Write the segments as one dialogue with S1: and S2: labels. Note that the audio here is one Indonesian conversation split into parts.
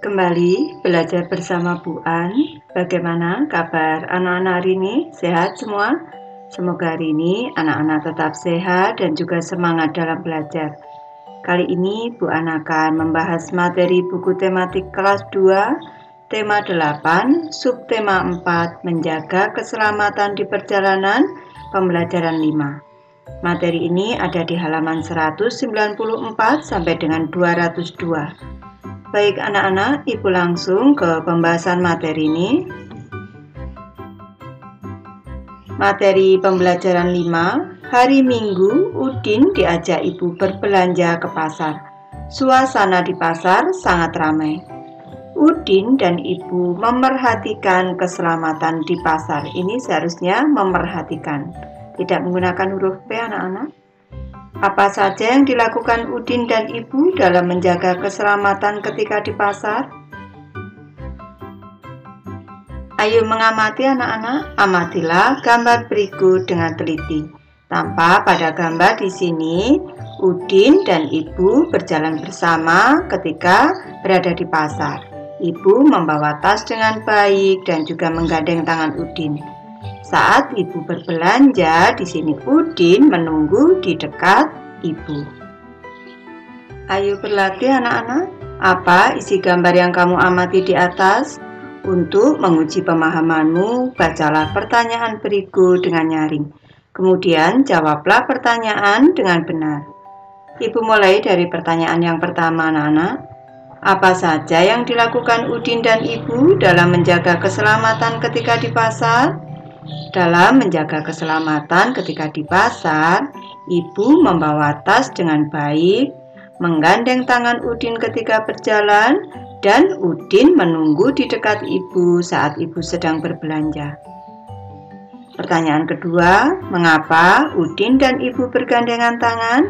S1: Kembali belajar bersama Bu An. Bagaimana kabar anak-anak hari ini? Sehat semua? Semoga hari ini anak-anak tetap sehat dan juga semangat dalam belajar. Kali ini Bu An akan membahas materi buku tematik kelas 2, tema 8, subtema 4, menjaga keselamatan di perjalanan, pembelajaran 5. Materi ini ada di halaman 194 sampai dengan 202. Baik anak-anak, Ibu langsung ke pembahasan materi ini. Materi pembelajaran 5, hari Minggu Udin diajak Ibu berbelanja ke pasar. Suasana di pasar sangat ramai. Udin dan Ibu memerhatikan keselamatan di pasar. Ini seharusnya memerhatikan, tidak menggunakan huruf P anak-anak. Apa saja yang dilakukan Udin dan Ibu dalam menjaga keselamatan ketika di pasar? Ayo mengamati anak-anak, amatilah gambar berikut dengan teliti. Tampak pada gambar di sini, Udin dan Ibu berjalan bersama ketika berada di pasar. Ibu membawa tas dengan baik dan juga menggandeng tangan Udin. Saat Ibu berbelanja, di sini Udin menunggu di dekat Ibu. Ayo berlatih anak-anak. Apa isi gambar yang kamu amati di atas? Untuk menguji pemahamanmu, bacalah pertanyaan berikut dengan nyaring. Kemudian jawablah pertanyaan dengan benar. Ibu mulai dari pertanyaan yang pertama anak-anak. Apa saja yang dilakukan Udin dan Ibu dalam menjaga keselamatan ketika di pasar? Dalam menjaga keselamatan ketika di pasar, Ibu membawa tas dengan baik, menggandeng tangan Udin ketika berjalan, dan Udin menunggu di dekat Ibu saat Ibu sedang berbelanja. Pertanyaan kedua, mengapa Udin dan Ibu bergandengan tangan?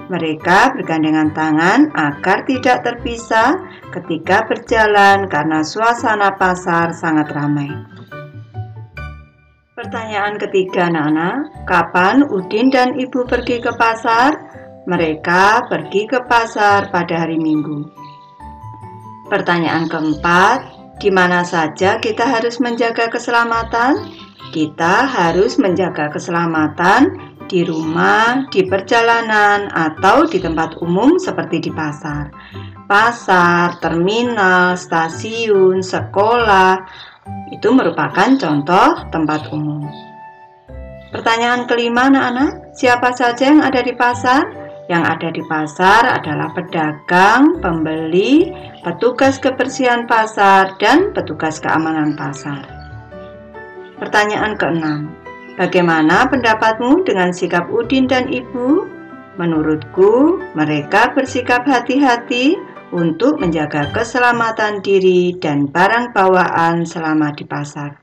S1: Mereka bergandengan tangan agar tidak terpisah ketika berjalan karena suasana pasar sangat ramai. Pertanyaan ketiga anak-anak, kapan Udin dan Ibu pergi ke pasar? Mereka pergi ke pasar pada hari Minggu. Pertanyaan keempat, di mana saja kita harus menjaga keselamatan? Kita harus menjaga keselamatan di rumah, di perjalanan, atau di tempat umum seperti di pasar. Pasar, terminal, stasiun, sekolah, itu merupakan contoh tempat umum. Pertanyaan kelima anak-anak, siapa saja yang ada di pasar? Yang ada di pasar adalah pedagang, pembeli, petugas kebersihan pasar, dan petugas keamanan pasar. Pertanyaan keenam, bagaimana pendapatmu dengan sikap Udin dan Ibu? Menurutku, mereka bersikap hati-hati untuk menjaga keselamatan diri dan barang bawaan selama di pasar.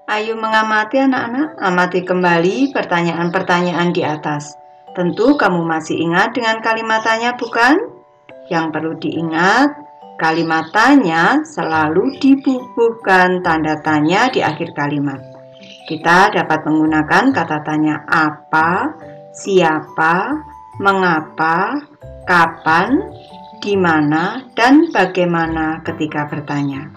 S1: Ayo mengamati anak-anak, amati kembali pertanyaan-pertanyaan di atas. Tentu kamu masih ingat dengan kalimat tanya, bukan? Yang perlu diingat, kalimat tanya selalu dibubuhkan tanda tanya di akhir kalimat. Kita dapat menggunakan kata tanya apa, siapa, mengapa, kapan, di mana, dan bagaimana ketika bertanya.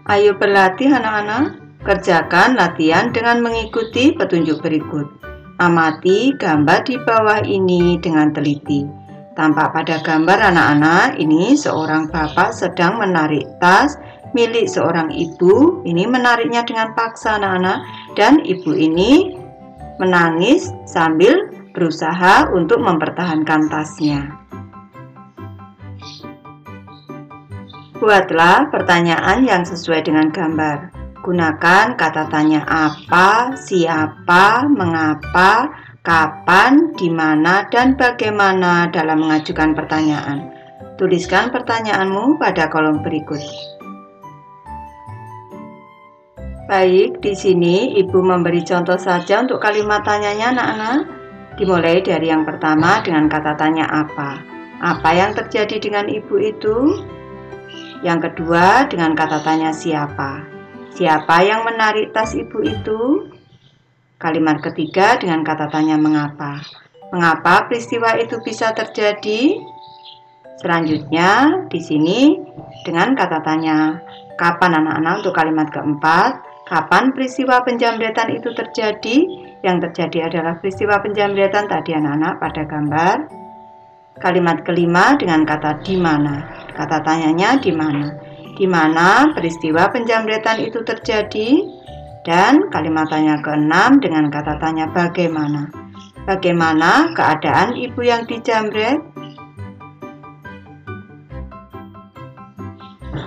S1: Ayo berlatih anak-anak, kerjakan latihan dengan mengikuti petunjuk berikut. Amati gambar di bawah ini dengan teliti. Tampak pada gambar anak-anak, ini seorang bapak sedang menarik tas milik seorang ibu. Ini menariknya dengan paksa anak-anak, dan ibu ini menangis sambil berusaha untuk mempertahankan tasnya. Buatlah pertanyaan yang sesuai dengan gambar. Gunakan kata tanya apa, siapa, mengapa, kapan, di mana, dan bagaimana dalam mengajukan pertanyaan. Tuliskan pertanyaanmu pada kolom berikut. Baik, di sini Ibu memberi contoh saja untuk kalimat tanyanya anak-anak. Dimulai dari yang pertama dengan kata tanya apa. Apa yang terjadi dengan ibu itu? Yang kedua dengan kata tanya siapa. Siapa yang menarik tas ibu itu? Kalimat ketiga dengan kata tanya mengapa. Mengapa peristiwa itu bisa terjadi? Selanjutnya, di sini dengan kata tanya. Kapan anak-anak untuk kalimat keempat? Kapan peristiwa penjamretan itu terjadi? Yang terjadi adalah peristiwa penjamretan tadi anak-anak pada gambar. Kalimat kelima dengan kata di mana. Kata tanyanya di mana. Di mana peristiwa penjamretan itu terjadi? Dan kalimat tanya keenam dengan kata tanya bagaimana. Bagaimana keadaan ibu yang dijamret?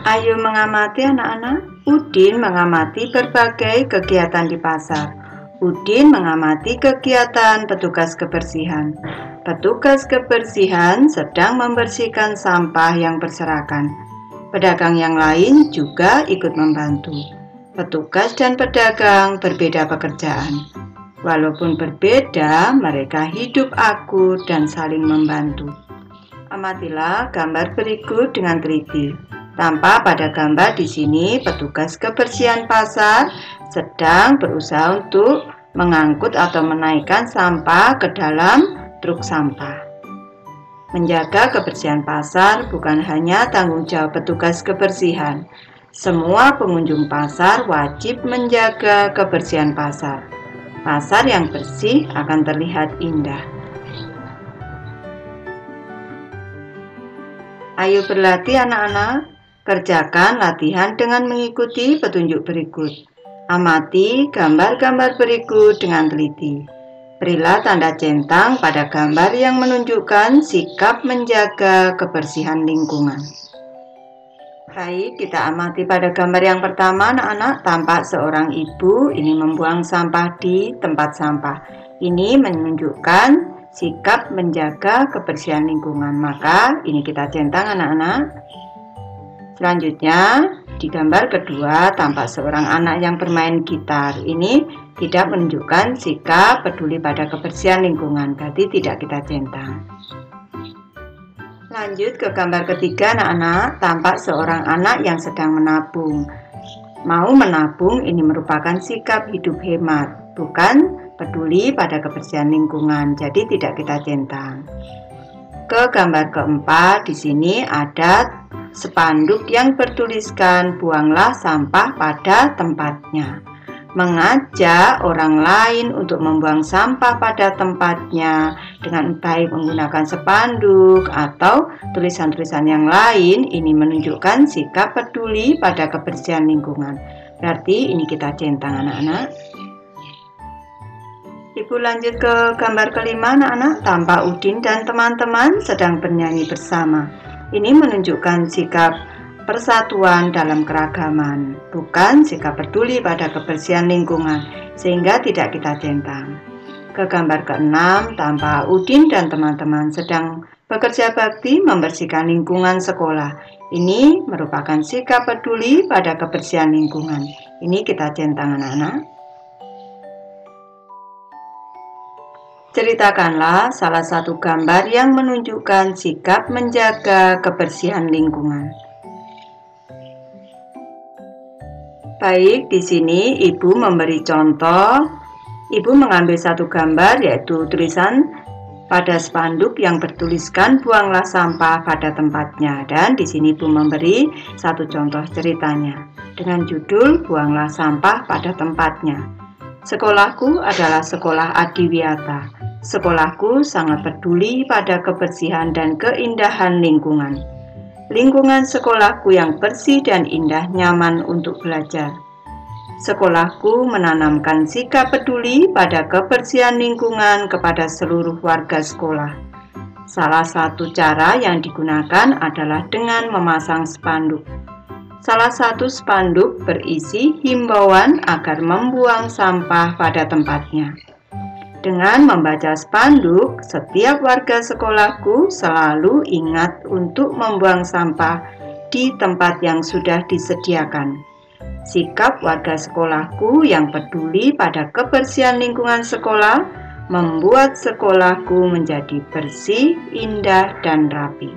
S1: Ayo mengamati anak-anak. Udin mengamati berbagai kegiatan di pasar. Udin mengamati kegiatan petugas kebersihan. Petugas kebersihan sedang membersihkan sampah yang berserakan. Pedagang yang lain juga ikut membantu. Petugas dan pedagang berbeda pekerjaan. Walaupun berbeda, mereka hidup akur dan saling membantu. Amatilah gambar berikut dengan teliti. Tampak pada gambar di sini petugas kebersihan pasar sedang berusaha untuk mengangkut atau menaikkan sampah ke dalam truk sampah. Menjaga kebersihan pasar bukan hanya tanggung jawab petugas kebersihan. Semua pengunjung pasar wajib menjaga kebersihan pasar. Pasar yang bersih akan terlihat indah. Ayo berlatih anak-anak. Kerjakan latihan dengan mengikuti petunjuk berikut. Amati gambar-gambar berikut dengan teliti. Berilah tanda centang pada gambar yang menunjukkan sikap menjaga kebersihan lingkungan. Baik, kita amati pada gambar yang pertama anak-anak, tampak seorang ibu ini membuang sampah di tempat sampah. Ini menunjukkan sikap menjaga kebersihan lingkungan. Maka ini kita centang anak-anak. Selanjutnya, di gambar kedua tampak seorang anak yang bermain gitar. Ini tidak menunjukkan sikap peduli pada kebersihan lingkungan, berarti tidak kita centang. Lanjut ke gambar ketiga anak-anak, tampak seorang anak yang sedang menabung. Mau menabung ini merupakan sikap hidup hemat, bukan peduli pada kebersihan lingkungan, jadi tidak kita centang. Ke gambar keempat, di sini ada spanduk yang bertuliskan buanglah sampah pada tempatnya. Mengajak orang lain untuk membuang sampah pada tempatnya dengan baik menggunakan spanduk atau tulisan-tulisan yang lain, ini menunjukkan sikap peduli pada kebersihan lingkungan. Berarti ini kita centang anak-anak. Ibu lanjut ke gambar kelima anak-anak, tampak Udin dan teman-teman sedang bernyanyi bersama. Ini menunjukkan sikap persatuan dalam keragaman, bukan sikap peduli pada kebersihan lingkungan, sehingga tidak kita centang. Ke gambar keenam, tampak Udin dan teman-teman sedang bekerja bakti membersihkan lingkungan sekolah. Ini merupakan sikap peduli pada kebersihan lingkungan. Ini kita centang anak-anak. Ceritakanlah salah satu gambar yang menunjukkan sikap menjaga kebersihan lingkungan. Baik, di sini Ibu memberi contoh. Ibu mengambil satu gambar yaitu tulisan pada spanduk yang bertuliskan buanglah sampah pada tempatnya, dan di sini Ibu memberi satu contoh ceritanya dengan judul buanglah sampah pada tempatnya. Sekolahku adalah sekolah adiwiyata. Sekolahku sangat peduli pada kebersihan dan keindahan lingkungan. Lingkungan sekolahku yang bersih dan indah nyaman untuk belajar. Sekolahku menanamkan sikap peduli pada kebersihan lingkungan kepada seluruh warga sekolah. Salah satu cara yang digunakan adalah dengan memasang spanduk. Salah satu spanduk berisi himbauan agar membuang sampah pada tempatnya. Dengan membaca spanduk, setiap warga sekolahku selalu ingat untuk membuang sampah di tempat yang sudah disediakan. Sikap warga sekolahku yang peduli pada kebersihan lingkungan sekolah membuat sekolahku menjadi bersih, indah, dan rapi.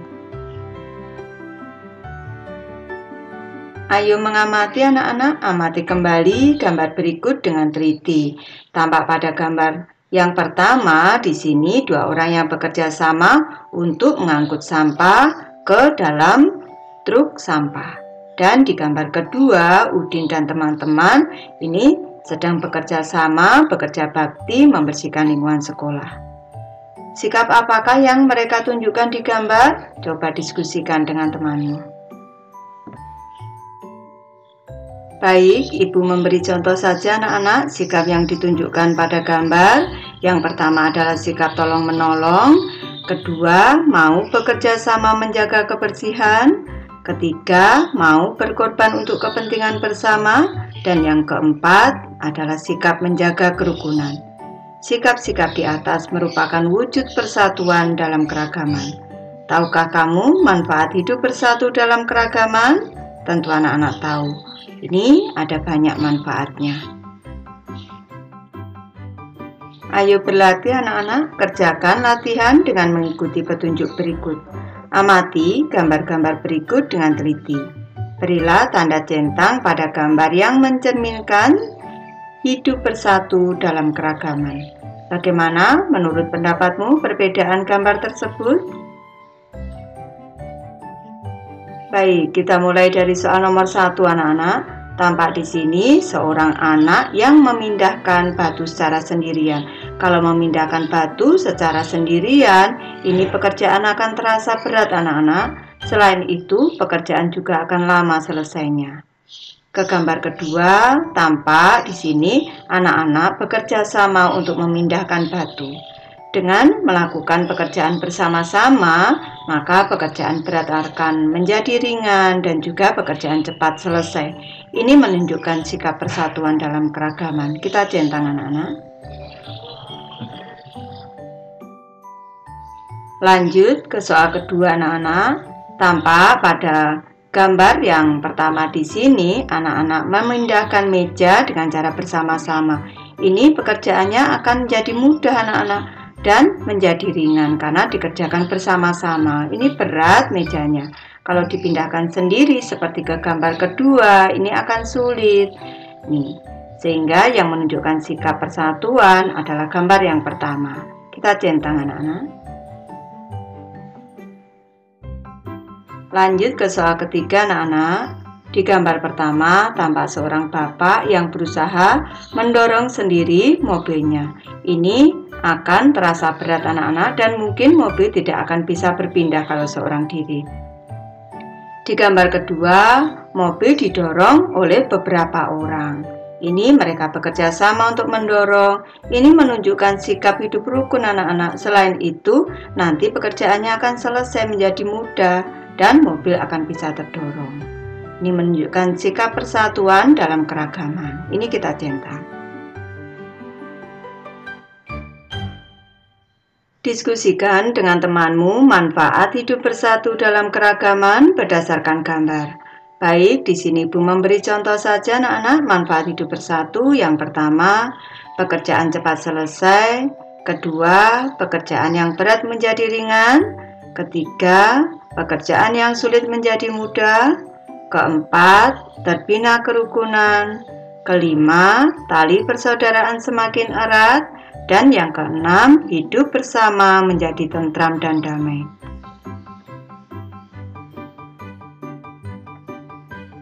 S1: Ayo mengamati anak-anak, amati kembali gambar berikut dengan teliti. Tampak pada gambar Yang pertama, di sini dua orang yang bekerja sama untuk mengangkut sampah ke dalam truk sampah. Dan di gambar kedua, Udin dan teman-teman ini sedang bekerja sama, bekerja bakti membersihkan lingkungan sekolah. Sikap apakah yang mereka tunjukkan di gambar? Coba diskusikan dengan temanmu. Baik, Ibu memberi contoh saja anak-anak sikap yang ditunjukkan pada gambar. Yang pertama adalah sikap tolong-menolong. Kedua, mau bekerja sama menjaga kebersihan. Ketiga, mau berkorban untuk kepentingan bersama. Dan yang keempat adalah sikap menjaga kerukunan. Sikap-sikap di atas merupakan wujud persatuan dalam keragaman. Tahukah kamu manfaat hidup bersatu dalam keragaman? Tentu anak-anak tahu. Ini ada banyak manfaatnya. Ayo berlatih anak-anak, kerjakan latihan dengan mengikuti petunjuk berikut. Amati gambar-gambar berikut dengan teliti. Berilah tanda centang pada gambar yang mencerminkan hidup bersatu dalam keragaman. Bagaimana menurut pendapatmu perbedaan gambar tersebut? Baik, kita mulai dari soal nomor 1 anak-anak. Tampak di sini seorang anak yang memindahkan batu secara sendirian. Kalau memindahkan batu secara sendirian, ini pekerjaan akan terasa berat anak-anak. Selain itu, pekerjaan juga akan lama selesainya. Ke gambar kedua, tampak di sini anak-anak bekerja sama untuk memindahkan batu. Dengan melakukan pekerjaan bersama-sama, maka pekerjaan berat akan menjadi ringan dan juga pekerjaan cepat selesai. Ini menunjukkan sikap persatuan dalam keragaman. Kita centang anak-anak. Lanjut ke soal kedua anak-anak. Tampak pada gambar yang pertama di sini, anak-anak memindahkan meja dengan cara bersama-sama. Ini pekerjaannya akan menjadi mudah anak-anak dan menjadi ringan karena dikerjakan bersama-sama. Ini berat mejanya. Kalau dipindahkan sendiri seperti ke gambar kedua, ini akan sulit. Nih, sehingga yang menunjukkan sikap persatuan adalah gambar yang pertama. Kita centang anak-anak. Lanjut ke soal ketiga anak-anak. Di gambar pertama tampak seorang bapak yang berusaha mendorong sendiri mobilnya. Ini akan terasa berat anak-anak dan mungkin mobil tidak akan bisa berpindah kalau seorang diri. Di gambar kedua, mobil didorong oleh beberapa orang. Ini mereka bekerja sama untuk mendorong. Ini menunjukkan sikap hidup rukun anak-anak. Selain itu, nanti pekerjaannya akan selesai menjadi mudah dan mobil akan bisa terdorong. Ini menunjukkan sikap persatuan dalam keragaman. Ini kita centang. Diskusikan dengan temanmu manfaat hidup bersatu dalam keragaman berdasarkan gambar. Baik, di sini Ibu memberi contoh saja anak-anak manfaat hidup bersatu. Yang pertama, pekerjaan cepat selesai. Kedua, pekerjaan yang berat menjadi ringan. Ketiga, pekerjaan yang sulit menjadi mudah. Keempat, terbina kerukunan. Kelima, tali persaudaraan semakin erat. Dan yang keenam, hidup bersama menjadi tentram dan damai.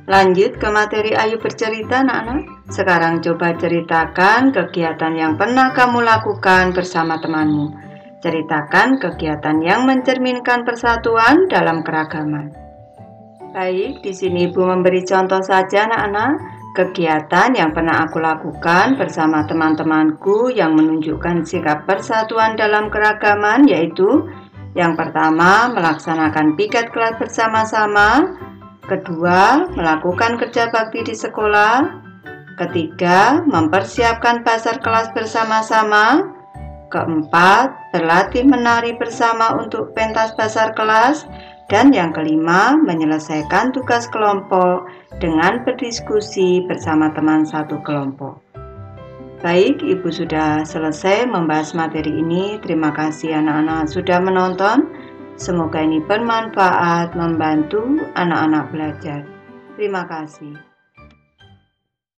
S1: Lanjut ke materi Ayu bercerita anak-anak. Sekarang coba ceritakan kegiatan yang pernah kamu lakukan bersama temanmu. Ceritakan kegiatan yang mencerminkan persatuan dalam keragaman. Baik, di sini Ibu memberi contoh saja anak-anak. Kegiatan yang pernah aku lakukan bersama teman-temanku yang menunjukkan sikap persatuan dalam keragaman yaitu yang pertama, melaksanakan piket kelas bersama-sama. Kedua, melakukan kerja bakti di sekolah. Ketiga, mempersiapkan bazar kelas bersama-sama. Keempat, berlatih menari bersama untuk pentas bazar kelas. Dan yang kelima, menyelesaikan tugas kelompok dengan berdiskusi bersama teman satu kelompok. Baik, Ibu sudah selesai membahas materi ini. Terima kasih anak-anak sudah menonton. Semoga ini bermanfaat, membantu anak-anak belajar. Terima kasih.